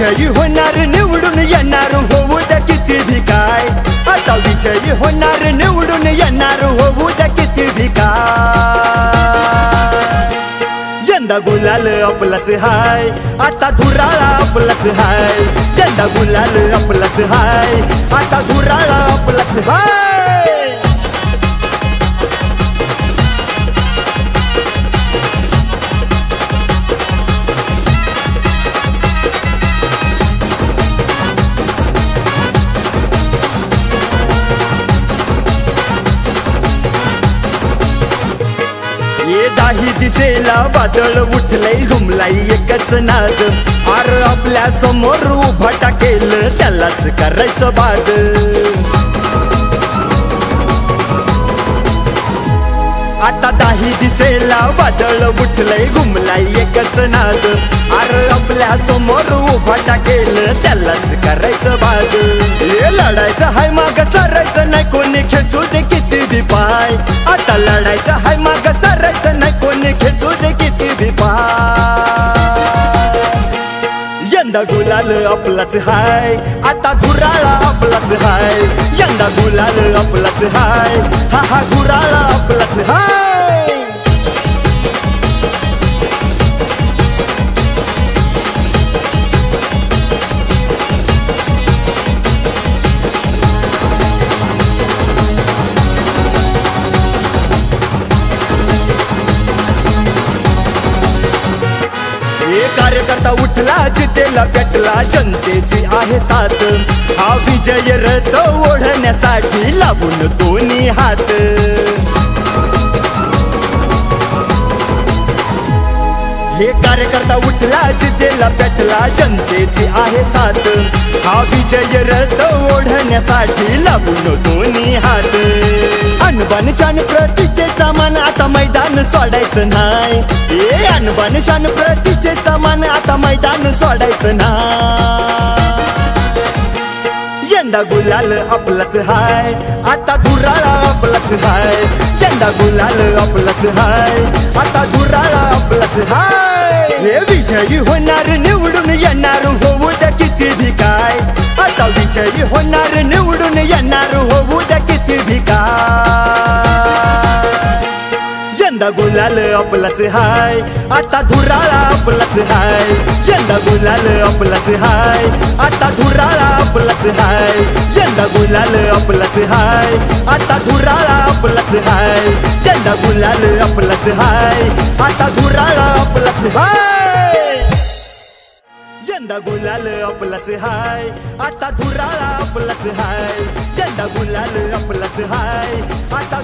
विजयी होणार निवडून येणार होऊ द्या किती भी काय, आता विजयी होणार निवडून येणार होऊ द्या किती भी काय। यंदा गुलाल आपलाच हाय, आता धुराळा आपलाच हाय, यंदा गुलाल आपलाच हाय, आता धुराळा आपलाच हाय। ये दाही दिशेला वादळ उठलंय, घुमलाई एकच नाद, आर आपल्या समोर उभा टाकेल त्यालाच करायचं बाद। आता दाही दिशेला वादळ उठलंय, घुमलाई एकच नाद, आर आपल्या समोर उभा टाकेल त्यालाच करायचं बाद। हे लढायचं हाय माग सरायचं नाही, कोणी खेचू दे किती भी पाय, आता लढायचं हाय माग सरायचं नाही, कोणी खेचू दे किती भी पाय। यंदा गुलाल आपलाच हाय, आता धुराळा आपलाच हाय, यंदा गुलाल आपलाच हाय, हा हा धुराळा आपलाच हाय। कार्यकर्ता उठला जितेला पेटला, जनतेची आहे साथ, हा विजय रथ ओढण्यासाठी लावून दोन्ही हात। हे कार्यकर्ता उठला जितेला पेटला, जनतेची आहे साथ, हा विजय रथ ओढण्यासाठी लावून दोन्ही हात। अनबान शान प्रतिष्ठेचा मान आता मैदान सोडायचं नाही, हे अनबान शान प्रतिष्ठेचा मान आता मैदान सोडायचं नाही। यंदा गुलाल आपलाच हाय, आता धुराळा आपलाच हाय, यंदा गुलाल आपलाच हाय, आता धुराळा आपलाच हाय। हे विजयी होणार निवडून येणार होऊ द्या किती भी काय, आता विजयी होणार निवडून येणार होऊ द्या किती भी काय। यंदा गुलाल आपलाच हाय, आता धुराळा आपलाच हाय, यंदा गुलाल आपलाच हाय, आता धुराळा आपलाच हाय, यंदा गुलाल आपलाच हाय, आता धुराळा आपलाच हाय, यंदा गुलाल आपलाच हाय, आता धुराळा आपलाच हाय। यंदा गुलाल आपलाच हाय, आता धुराळा आपलाच हाय, यंदा गुलाल आपलाच हाय, आता